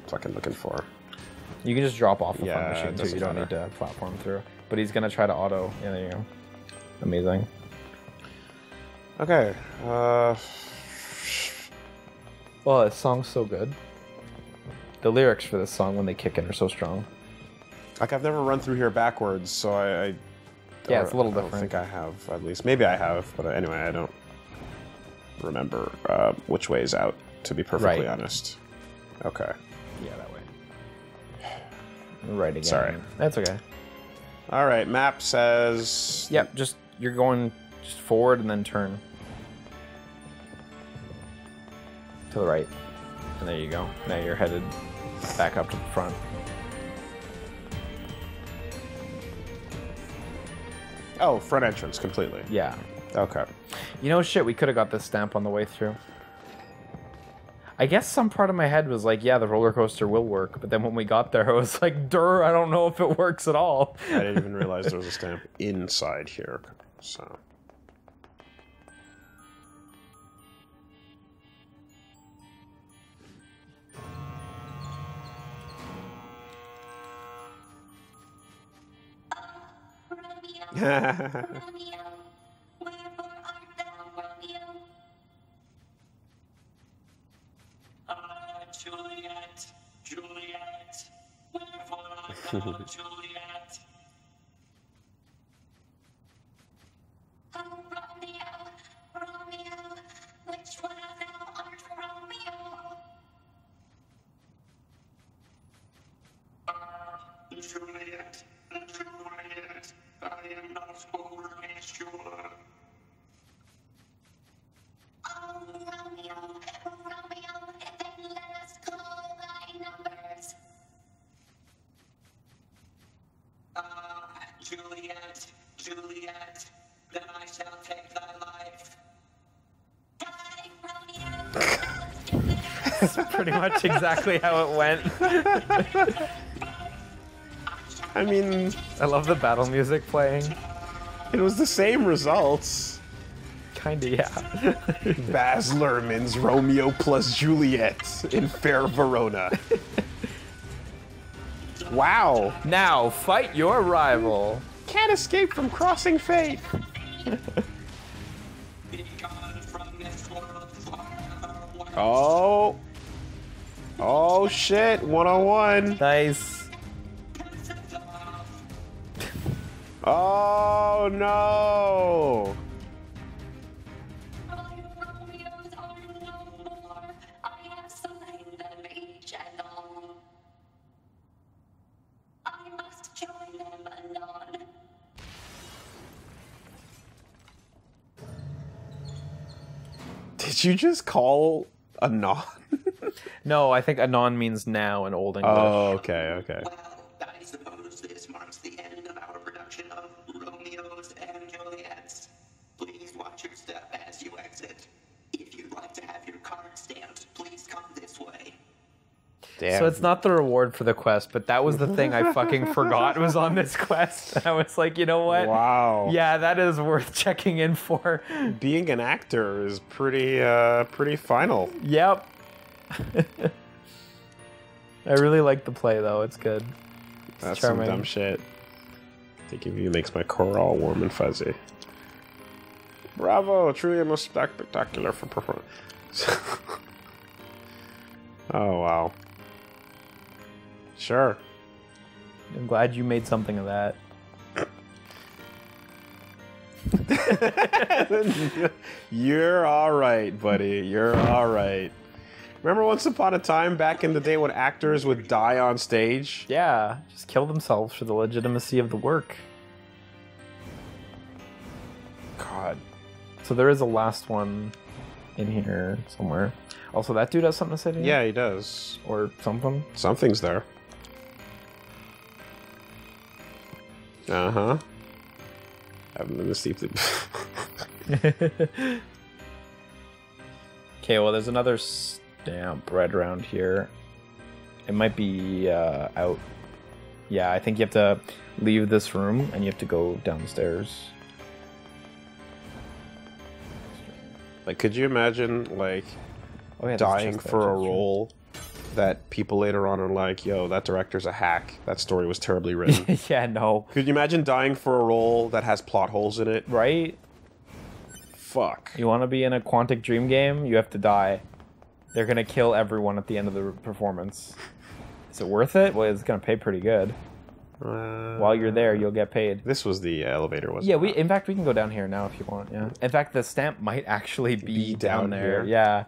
fucking looking for. You can just drop off the front Yeah, machine, it so you doesn't don't matter. need to platform through. But he's gonna try to auto. Yeah, there you go. Amazing. Okay. Well, this song's so good. The lyrics for this song, when they kick in, are so strong. Like, I've never run through here backwards, so I Yeah, it's a little I don't different. think I have, at least. Maybe I have, but anyway, I don't remember which way is out, to be perfectly honest. Okay. Yeah, that way. Right again. Sorry. That's okay. All right, map says... Yep, just, you're going just forward and then turn. To the right. And there you go. Now you're headed back up to the front. Oh, front entrance, completely. Yeah. Okay. You know, shit, we could have got this stamp on the way through. I guess some part of my head was like, yeah, the roller coaster will work. But then when we got there, I was like, durr, I don't know if it works at all. I didn't even realize there was a stamp inside here, so... Juliet, Juliet, wherefore art thou, Juliet? Oh, Romeo, Romeo, which one of thou art Romeo? Juliet, Juliet, I am not overly sure. Oh, Romeo, Romeo, then let us call thy numbers. Juliet, Juliet, then I shall take thy life. Die, Romeo! That's pretty much exactly how it went. I mean, I love the battle music playing. it was the same results. Kinda, yeah. Baz Luhrmann's Romeo plus Juliet in Fair Verona. Wow. Now, fight your rival. Can't escape from crossing fate. Be gone from this world forever. Oh. Oh shit, 101. Nice. Oh no. My Romeos are no more. I have slain them each and all. I must join them anon. Did you just call a non? No, I think anon means now in Old English. Oh, okay, okay. Well, I suppose this marks the end of our production of Romeos and Juliets. Please watch your step as you exit. If you'd like to have your card stamped, please come this way. Damn. So it's not the reward for the quest, but that was the thing I fucking forgot was on this quest. And I was like, you know what? Wow. Yeah, that is worth checking in for. Being an actor is pretty final. Yep. I really like the play, though. It's good. It's That's charming. some dumb shit. Thinking of you makes my core all warm and fuzzy. Bravo! Truly a most spectacular for performance. Oh, wow. Sure. I'm glad you made something of that. You're alright, buddy. You're alright. Remember once upon a time back in the day when actors would die on stage? Yeah, just kill themselves for the legitimacy of the work. God. So there is a last one in here somewhere. Also, that dude has something to say to you? Yeah, he does. Or something? Something's there. Uh-huh. Haven't been this deeply. Okay, well, there's another stamp right around here. It might be out. Yeah, I think you have to leave this room and you have to go downstairs. Like, could you imagine, like, Oh, yeah, there's a dying chest there, for a that's true. role that people later on are like, yo, that director's a hack. That story was terribly written. Yeah, no. Could you imagine dying for a role that has plot holes in it? Right? Fuck. You want to be in a Quantic Dream game? You have to die. They're going to kill everyone at the end of the performance. Is it worth it? Well, it's going to pay pretty good. While you're there, you'll get paid. This was the elevator, wasn't Yeah, it? in fact, we can go down here now if you want, yeah. In fact, the stamp might actually be down there. here? Yeah.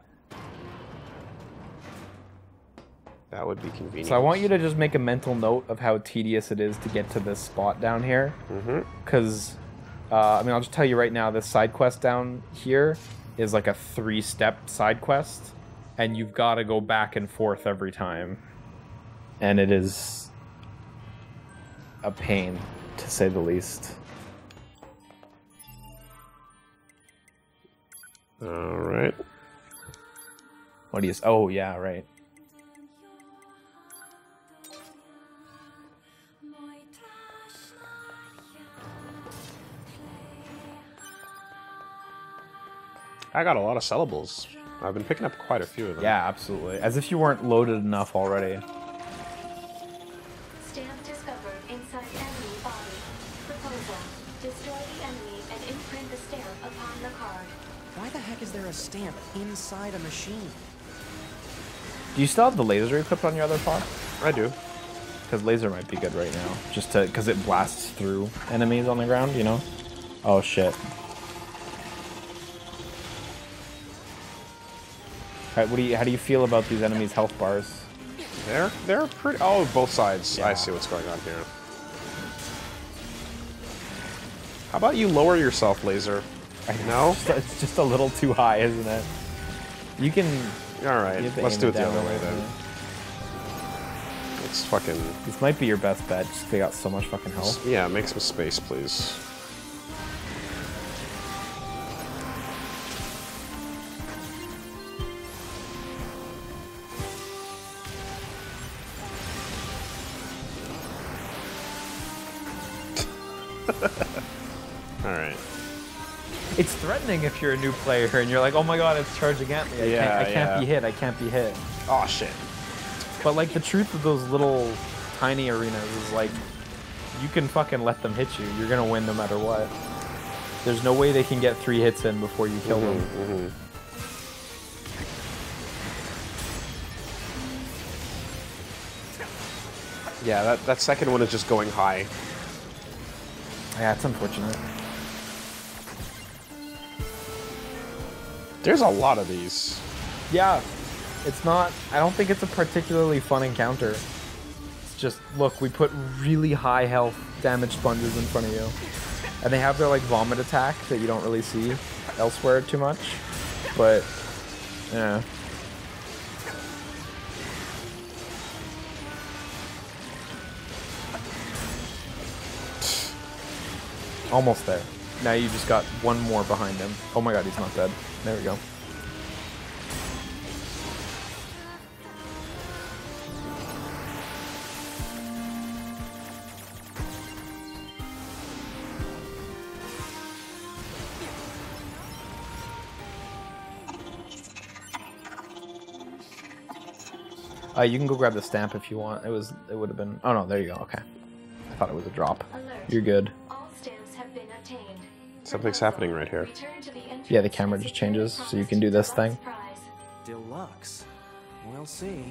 That would be convenient. So I want you to just make a mental note of how tedious it is to get to this spot down here. Because, I mean, I'll just tell you right now, this side quest down here is like a 3-step side quest. And you've got to go back and forth every time. And it is a pain, to say the least. Alright. What do you... Oh, yeah, right. I got a lot of sellables. I've been picking up quite a few of them. Yeah, absolutely. As if you weren't loaded enough already. Stamp discovered inside enemy body. Proposal: destroy the enemy and imprint the stamp upon the card. Why the heck is there a stamp inside a machine? Do you still have the laser equipped on your other pod? I do. Because laser might be good right now. Just to... Because it blasts through enemies on the ground, you know? Oh, shit. Alright, how do you feel about these enemies' health bars? They're pretty... Oh, both sides. Yeah. I see what's going on here. How about you lower yourself, laser? No? It's just a little too high, isn't it? You can... Alright, you have to let's aim do it the down other a way little then. bit. It's fucking... This might be your best bet, just they got so much fucking health. Yeah, make some space, please. Alright. It's threatening if you're a new player and you're like, oh my god, it's charging at me. I can't be hit, I can't be hit. Oh shit. But like the truth of those little tiny arenas is like, you can fucking let them hit you. You're gonna win no matter what. There's no way they can get 3 hits in before you kill them. Yeah, that second one is just going high. Yeah, it's unfortunate. There's a lot of these. Yeah, it's not... I don't think it's a particularly fun encounter. It's just, look, we put really high health damage sponges in front of you. And they have their, like, vomit attack that you don't really see elsewhere too much. But, yeah. Almost there. Now you just got one more behind him. Oh my god, he's not dead. There we go. You can go grab the stamp if you want. It would have been... Oh no, there you go. Okay. I thought it was a drop. Alert. You're good. All stamps have been obtained. Something's happening right here. Return to the entrance Yeah, the camera and just secure the changes, so you can do this thing. promised prize. Deluxe. We'll see.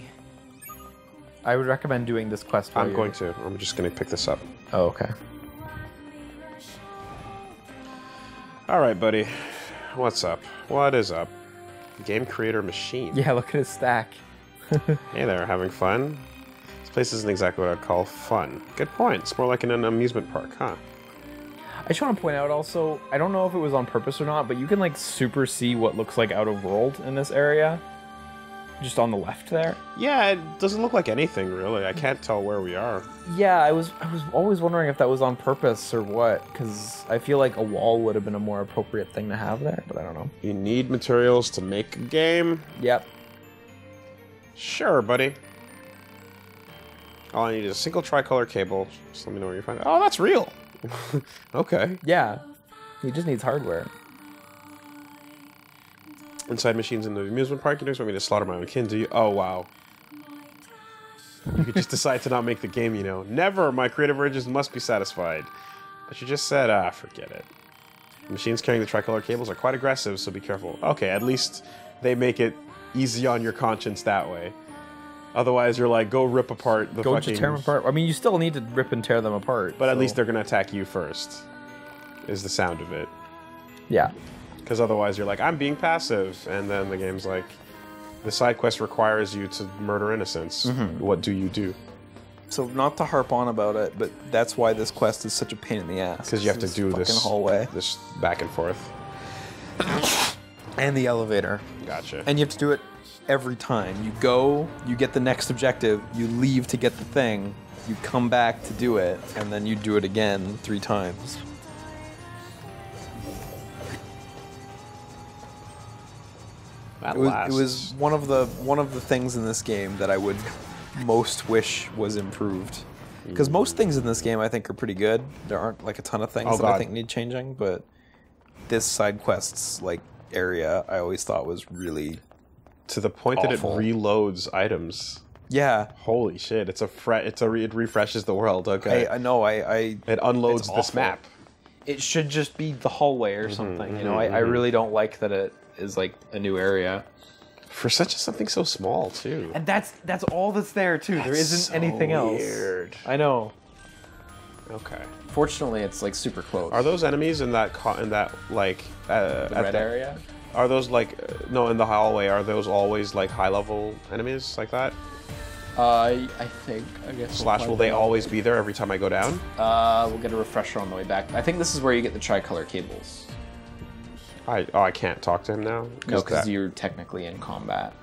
I would recommend doing this quest while I'm you're- going to. I'm just going to pick this up. Oh, okay. Alright, buddy. What's up? What is up? Game creator machine. Yeah, look at his stack. Hey there, having fun? This place isn't exactly what I'd call fun. Good point. It's more like an amusement park, huh? I just want to point out also, I don't know if it was on purpose or not, but you can like super see what looks like out of world in this area. Just on the left there. Yeah, it doesn't look like anything, really. I can't tell where we are. Yeah, I was always wondering if that was on purpose or what, because I feel like a wall would have been a more appropriate thing to have there, but I don't know. You need materials to make a game? Yep. Sure, buddy. All I need is a single tricolor cable. Just let me know where you find it. Oh, that's real! Okay. Yeah. He just needs hardware. Inside machines in the amusement park, you just want me to slaughter my own kin, do you? Oh, wow. You could just decide to not make the game, you know. Never! My creative urges must be satisfied. But you just said, forget it. The machines carrying the tricolor cables are quite aggressive, so be careful. Okay, at least they make it easy on your conscience that way. Otherwise, you're like, go rip apart the fucking... Go tear them apart. I mean, you still need to rip and tear them apart. But at least they're gonna attack you first, is the sound of it. Yeah. Because otherwise you're like, I'm being passive, and then the game's like, the side quest requires you to murder innocents. What do you do? So not to harp on about it, but that's why this quest is such a pain in the ass. Because you have to do this hallway, this back and forth, and the elevator. Gotcha. And you have to do it every time. You go, you get the next objective, you leave to get the thing, you come back to do it, and then you do it again 3 times. It was one of the things in this game that I would most wish was improved. Because most things in this game I think are pretty good. There aren't like a ton of things that I think need changing, but this side quests like area I always thought was really to the point awful. That it reloads items. Yeah. Holy shit! It refreshes the world. Okay. I know. It unloads this map. It should just be the hallway or something. You know, I really don't like that it is like a new area. For something so small too. And that's all that's there too. There isn't so anything else. Weird. I know. Okay. Fortunately, it's like super close. Are those enemies in that like the red area? Are those like no in the hallway? Are those always like high level enemies like that? I think. I guess. / will they always be there every time I go down? We'll get a refresher on the way back. I think this is where you get the tricolor cables. I can't talk to him now? No, because you're technically in combat.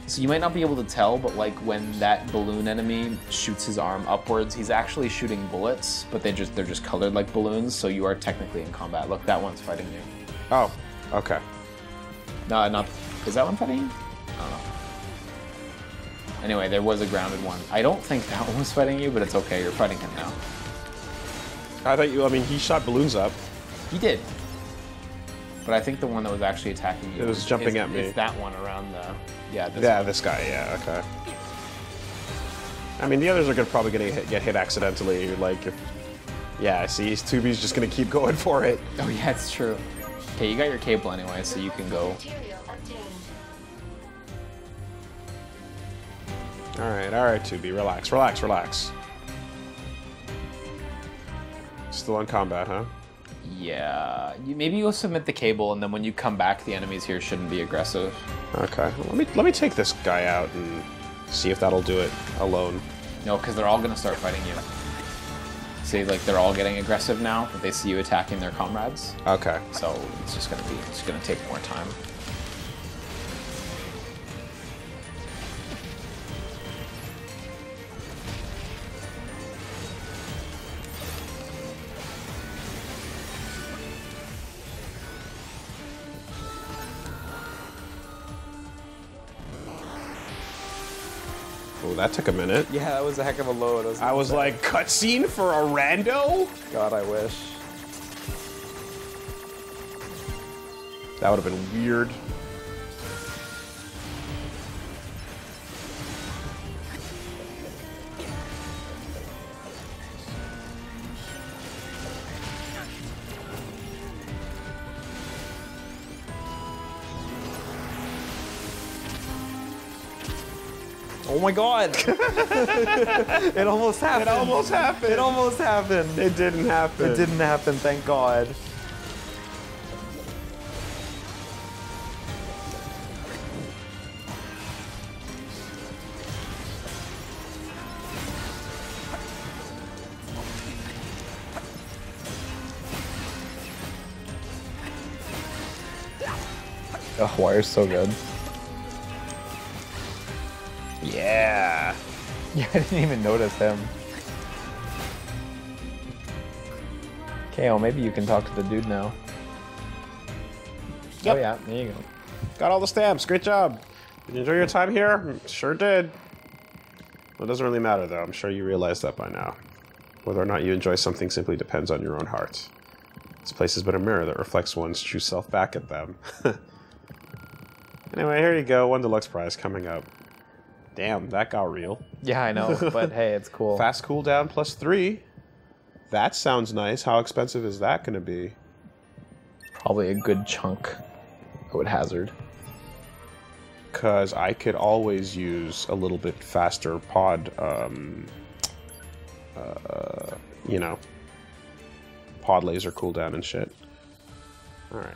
So you might not be able to tell, but like when that balloon enemy shoots his arm upwards, he's actually shooting bullets, but they're just colored like balloons, so you are technically in combat. Look, that one's fighting you. Oh, okay. No, not... Is that one fighting you? I don't know. Anyway, there was a grounded one. I don't think that one was fighting you, but it's okay. You're fighting him now. I mean, he shot balloons up. He did. But I think the one that was actually attacking you... It was jumping at me. Is that one around the... Yeah, this guy, yeah, okay. I mean, the others are probably going to get hit accidentally, like, if... Yeah, see, 2B's just going to keep going for it. Oh, yeah, it's true. Okay, you got your cable anyway, so you can go... Alright, 2B, relax. Still in combat, huh? Yeah, maybe you'll submit the cable, and then when you come back, the enemies here shouldn't be aggressive. Okay, let me take this guy out and see if that'll do it alone. No, because they're all gonna start fighting you. See, like they're all getting aggressive now that they see you attacking their comrades. Okay. So it's gonna take more time. Oh, that took a minute. Yeah, that was a heck of a load. I was like, cutscene for a rando? God, I wish. That would have been weird. Oh my god! It almost happened. It almost happened. It almost happened. It didn't happen. It didn't happen, thank god. Oh, wire's so good. Yeah. Yeah, I didn't even notice him. Okay, well, maybe you can talk to the dude now. Yep. Oh yeah, there you go. Got all the stamps. Great job. Did you enjoy your time here? Sure did. Well, it doesn't really matter, though. I'm sure you realize that by now. Whether or not you enjoy something simply depends on your own heart. This place has been a mirror that reflects one's true self back at them. Anyway, here you go. 1 deluxe prize coming up. Damn, that got real. Yeah, I know, but hey, it's cool. Fast cooldown +3. That sounds nice. How expensive is that going to be? Probably a good chunk, I would hazard. Because I could always use a little bit faster pod, you know, pod laser cooldown and shit. Alright.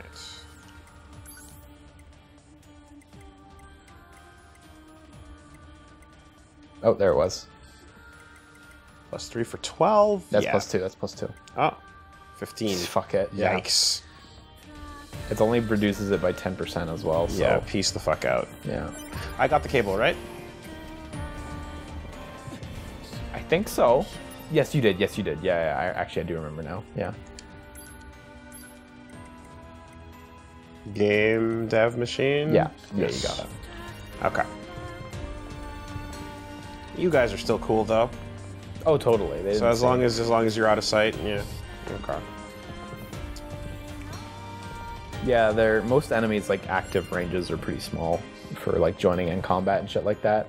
Oh, there it was. +3 for 12. That's yeah. +2. That's +2. Oh, 15. Fuck it. Yeah. Yikes. It only reduces it by 10% as well. So. Yeah, piece the fuck out. Yeah. I got the cable, right? I think so. Yes, you did. Yes, you did. Yeah, I do remember now. Yeah. Game dev machine? Yeah. Yeah, Yes. you got it. Okay. You guys are still cool though. Oh, totally. They So didn't as say long as you're out of sight, yeah. Okay. Yeah, most enemies like active ranges are pretty small for like joining in combat and shit like that.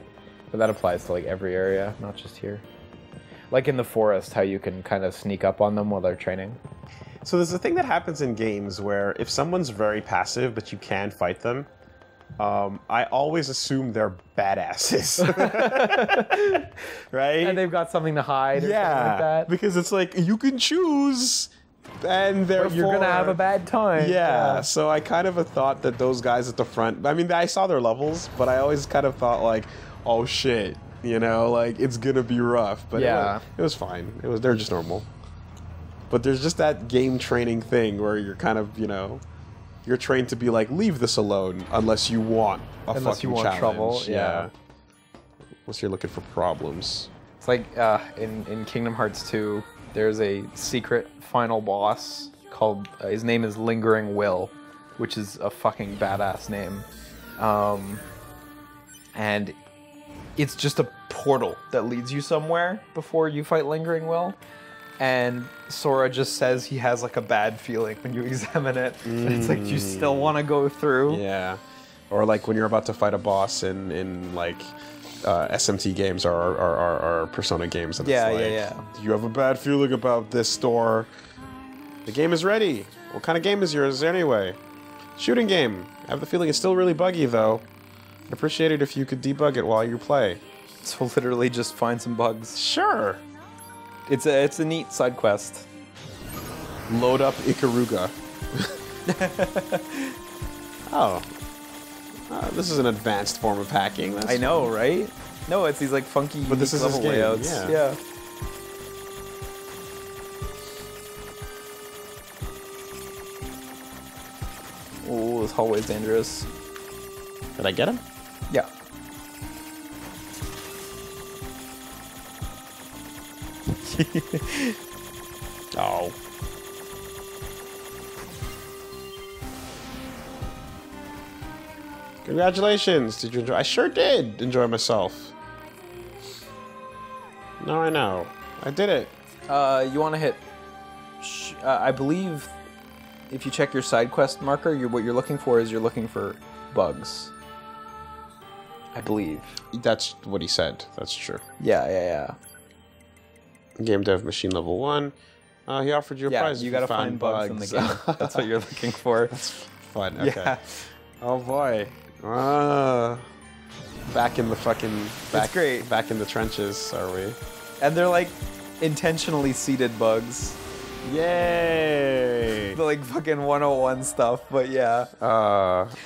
But that applies to like every area, not just here. Like in the forest, how you can kind of sneak up on them while they're training. So there's a thing that happens in games where if someone's very passive but you can fight them, I always assume they're badasses. Right? And they've got something to hide or something like that. Because it's like you can choose and therefore You're gonna have a bad time. Yeah, so I kind of thought that those guys at the front, I mean, I saw their levels, but I always kind of thought like, oh shit, you know, like it's gonna be rough. But Yeah. it was fine. They're just normal. But there's just that game training thing where you're kind of, you know, you're trained to be like, leave this alone unless you want a fucking challenge. trouble. Yeah. Unless you're looking for problems. It's like in Kingdom Hearts 2, there's a secret final boss called, his name is Lingering Will, which is a fucking badass name. And it's just a portal that leads you somewhere before you fight Lingering Will. And Sora just says he has like a bad feeling when you examine it. And it's like, you still want to go through? Yeah. Or like when you're about to fight a boss in like SMT games or Persona games. And Yeah, it's like, yeah. You have a bad feeling about this store. The game is ready. What kind of game is yours anyway? Shooting game. I have the feeling it's still really buggy though. I'd appreciate it if you could debug it while you play. So literally just find some bugs. Sure. It's a neat side quest. Load up Ikaruga. Oh. This is an advanced form of hacking. That's I know, right? No, it's these like funky But this is level his game, layouts. yeah. Oh, this hallway's dangerous. Did I get him? Yeah. Oh. Congratulations! Did you enjoy? I sure did enjoy myself. No, I know. I did it. You want to hit... I believe if you check your side quest marker, what you're looking for is you're looking for bugs. I believe. That's what he said. That's true. Yeah. Game dev machine level 1. He offered you a prize. You if gotta found find bugs in the game. That's what you're looking for. That's fun. Okay. Yeah. Oh boy. Back in the fucking. It's great. Back in the trenches, are we? And they're like intentionally seeded bugs. Yay! The like fucking 101 stuff, but yeah.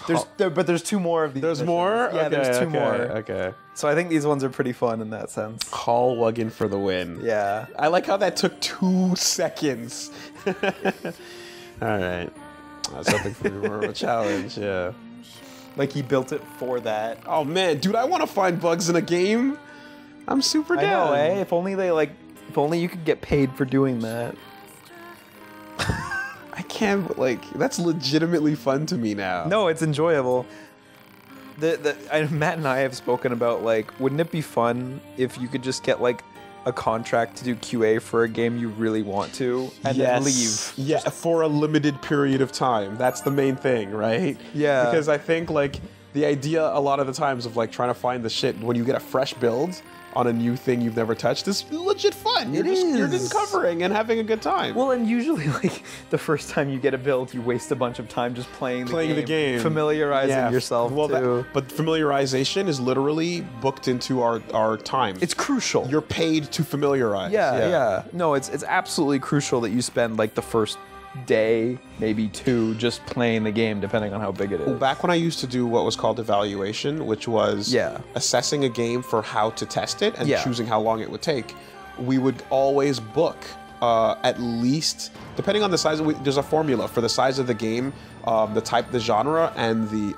There's two more of these. There's missions. more? Yeah, there's two more. Okay. So I think these ones are pretty fun in that sense. Hall Wuggin for the win. Yeah. I like how that took 2 seconds. Alright. I was hoping for more of a challenge, yeah. Like he built it for that. Oh man, dude, I want to find bugs in a game. I'm super down. I know, eh? If only you could get paid for doing that. I can't, but like, that's legitimately fun to me now. No, it's enjoyable. Matt and I have spoken about, like, wouldn't it be fun if you could just get, like, a contract to do QA for a game you really want to, and then leave? Yeah, for a limited period of time. That's the main thing, right? Yeah. Because I think, like, the idea a lot of the times of like trying to find the shit when you get a fresh build on a new thing you've never touched is legit fun. You're just covering and having a good time. Well, and usually, like, the first time you get a build, you waste a bunch of time just playing the game. Familiarizing yourself, too. But familiarization is literally booked into our time. It's crucial. You're paid to familiarize. Yeah. No, it's absolutely crucial that you spend, like, the first day, maybe 2, just playing the game, depending on how big it is. Back when I used to do what was called evaluation, which was assessing a game for how to test it and choosing how long it would take, we would always book at least, depending on the size, there's a formula for the size of the game, the type, the genre, and the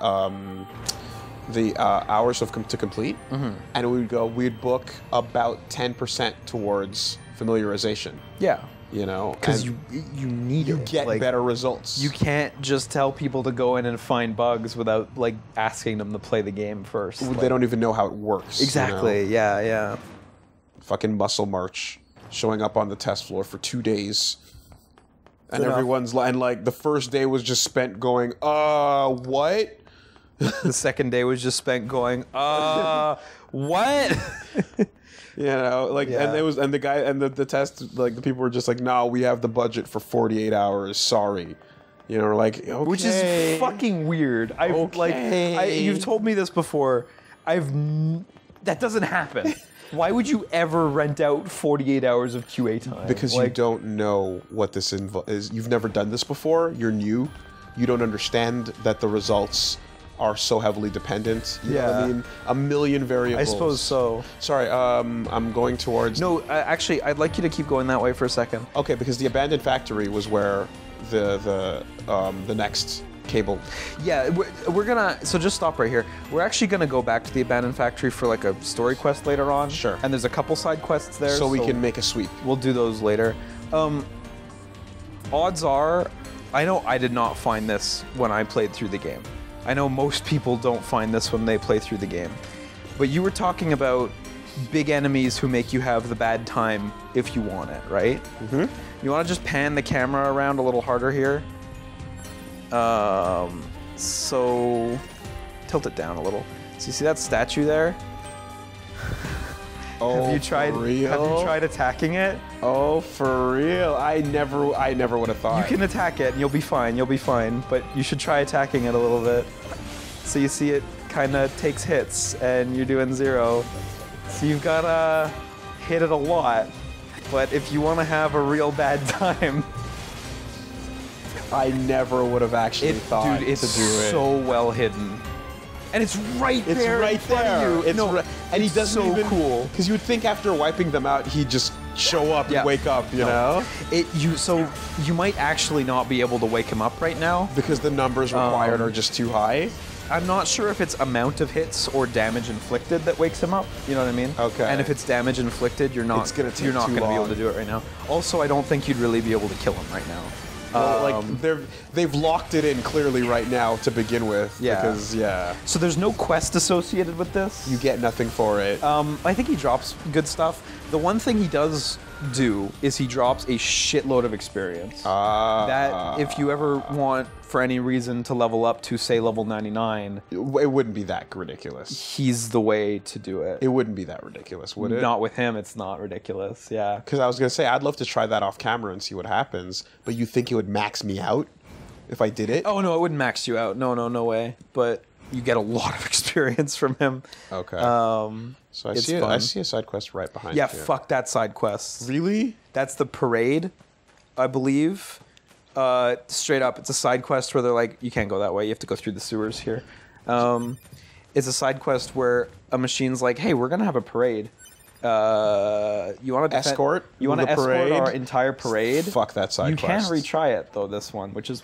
hours to complete. And we'd book about 10% towards familiarization. Yeah. You know, because you need you get like, better results. You can't just tell people to go in and find bugs without like asking them to play the game first. They don't even know how it works. Exactly. You know? Yeah. Fucking muscle march, showing up on the test floor for 2 days, and everyone's like the first day was just spent going, what? The second day was just spent going, what? You know, like, and it was, and the guy, and the test, like, the people were just like, no, we have the budget for 48 hours, sorry. You know, like, okay. Which is fucking weird. You've told me this before. That doesn't happen. Why would you ever rent out 48 hours of QA time? Because you don't know what this is. You've never done this before. You're new. You don't understand that the results are so heavily dependent. You know what I mean? A million variables. I suppose so. Sorry, I'm going towards... No, actually, I'd like you to keep going that way for a second. Okay, because the abandoned factory was where the next cable... Yeah, we're gonna... So just stop right here. We're actually gonna go back to the abandoned factory for like a story quest later on. Sure. And there's a couple side quests there. So we can make a sweep. We'll do those later. Odds are, I know I did not find this when I played through the game. I know most people don't find this when they play through the game. But you were talking about big enemies who make you have the bad time if you want it, right? Mm-hmm. You want to just pan the camera around a little harder here? So tilt it down a little. So you see that statue there? Oh, have you tried attacking it? Oh, for real? I never would have thought. You can attack it and you'll be fine. You'll be fine. But you should try attacking it a little bit. So you see it kind of takes hits and you're doing 0. So you've got to hit it a lot. But if you want to have a real bad time... I never would have actually thought to do it. Dude, it's so well hidden. And it's right there. It's right there. And he does so cool. Because you would think after wiping them out, he'd just show up and wake up, you know? So you might actually not be able to wake him up right now. Because the numbers required are just too high? I'm not sure if it's amount of hits or damage inflicted that wakes him up. You know what I mean? Okay. And if it's damage inflicted, you're not going to be able to do it right now. Also, I don't think you'd really be able to kill him right now. Well, they've locked it in clearly right now to begin with. Because, So there's no quest associated with this. You get nothing for it. I think he drops good stuff. The one thing he does do is he drops a shitload of experience. That if you ever want, for any reason, to level up to, say, level 99... It wouldn't be that ridiculous. He's the way to do it. It wouldn't be that ridiculous, would it? Not with him, it's not ridiculous, yeah. Because I was going to say, I'd love to try that off camera and see what happens, but you think it would max me out if I did it? Oh, no, it wouldn't max you out. No way. But you get a lot of experience from him. Okay. So I see a side quest right behind you. Yeah, fuck that side quest. Really? That's the parade, I believe. Straight up, it's a side quest where they're like, you can't go that way, you have to go through the sewers here. It's a side quest where a machine's like, hey, we're gonna have a parade. You want to escort? You want to escort our entire parade? Fuck that side quest. You can retry it though, this one, which is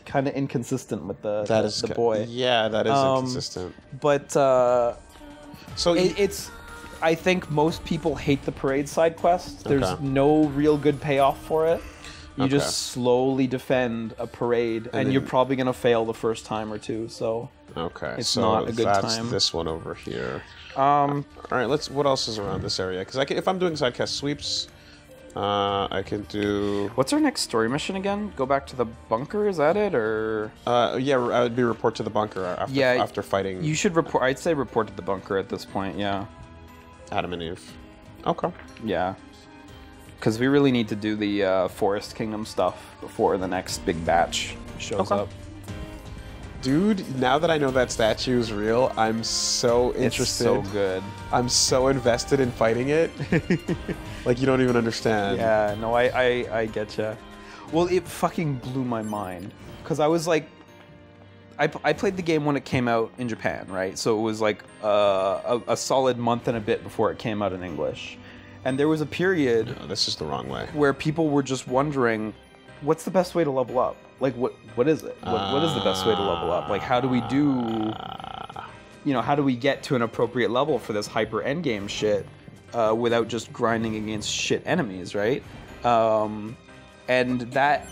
kind of inconsistent with the boy. Yeah, that is inconsistent. But so it's. I think most people hate the parade side quest. There's no real good payoff for it. You just slowly defend a parade, and you're probably gonna fail the first time or two. So it's not a good time. This one over here. All right, what else is around this area? Because if I'm doing sidecast sweeps, I can do... What's our next story mission again? Go back to the bunker, is that it, or...? Yeah, I would be report to the bunker after fighting... You should report... I'd say report to the bunker at this point, yeah. Adam and Eve. Okay. Yeah. Because we really need to do the Forest Kingdom stuff before the next big batch shows up. Dude, now that I know that statue is real, I'm so interested. It's so good. I'm so invested in fighting it. Like, you don't even understand. Yeah, no, I getcha. Well, it fucking blew my mind. Because I was like... I played the game when it came out in Japan, right? So it was like a solid month and a bit before it came out in English. And there was a period... No, this is the wrong way. ...where people were just wondering, what's the best way to level up? Like, what is it? What is the best way to level up? Like, how do we do... You know, how do we get to an appropriate level for this hyper endgame shit without just grinding against shit enemies, right? And that,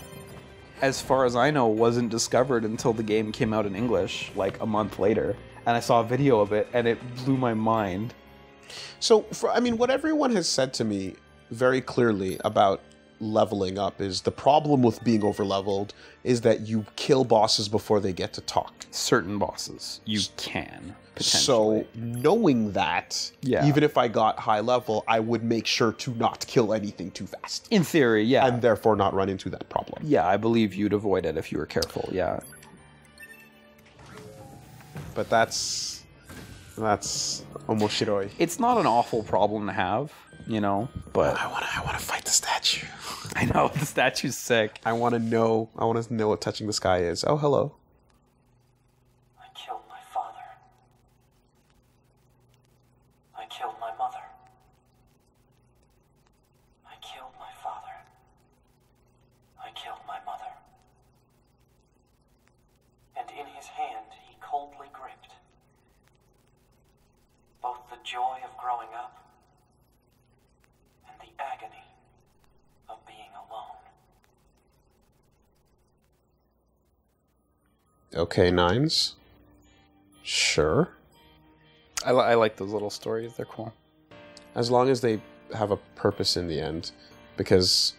as far as I know, wasn't discovered until the game came out in English, like a month later. And I saw a video of it, and it blew my mind. So, I mean, what everyone has said to me very clearly about leveling up is the problem with being over-leveled is that you kill bosses before they get to talk. Certain bosses, you can, potentially. So, knowing that, even if I got high level, I would make sure to not kill anything too fast. In theory, yeah. And therefore not run into that problem. Yeah, I believe you'd avoid it if you were careful, yeah. But that's almost shiroi. It's not an awful problem to have, you know, but... I wanna fight the statue. I know, the statue's sick. I wanna know what touching the sky is. Oh, hello. I killed my father. I killed my mother. I killed my father. I killed my mother. And in his hand he coldly gripped both the joy of growing up and the agony of being alone. Okay, nines. Sure. I like those little stories, they're cool. As long as they have a purpose in the end, because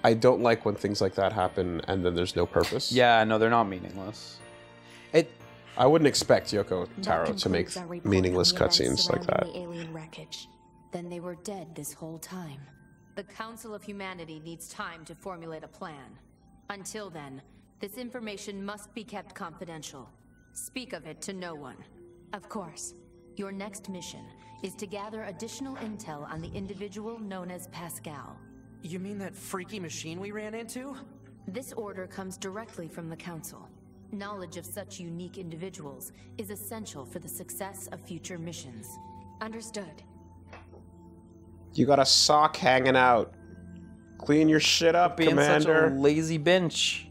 I don't like when things like that happen and then there's no purpose. Yeah, no, they're not meaningless. I wouldn't expect Yoko Taro to make meaningless cutscenes like that. The alien wreckage. Then they were dead this whole time. The Council of Humanity needs time to formulate a plan. Until then, this information must be kept confidential. Speak of it to no one. Of course, your next mission is to gather additional intel on the individual known as Pascal. You mean that freaky machine we ran into? This order comes directly from the Council. Knowledge of such unique individuals is essential for the success of future missions. Understood. You got a sock hanging out. Clean your shit up, Commander. Such a lazy bench.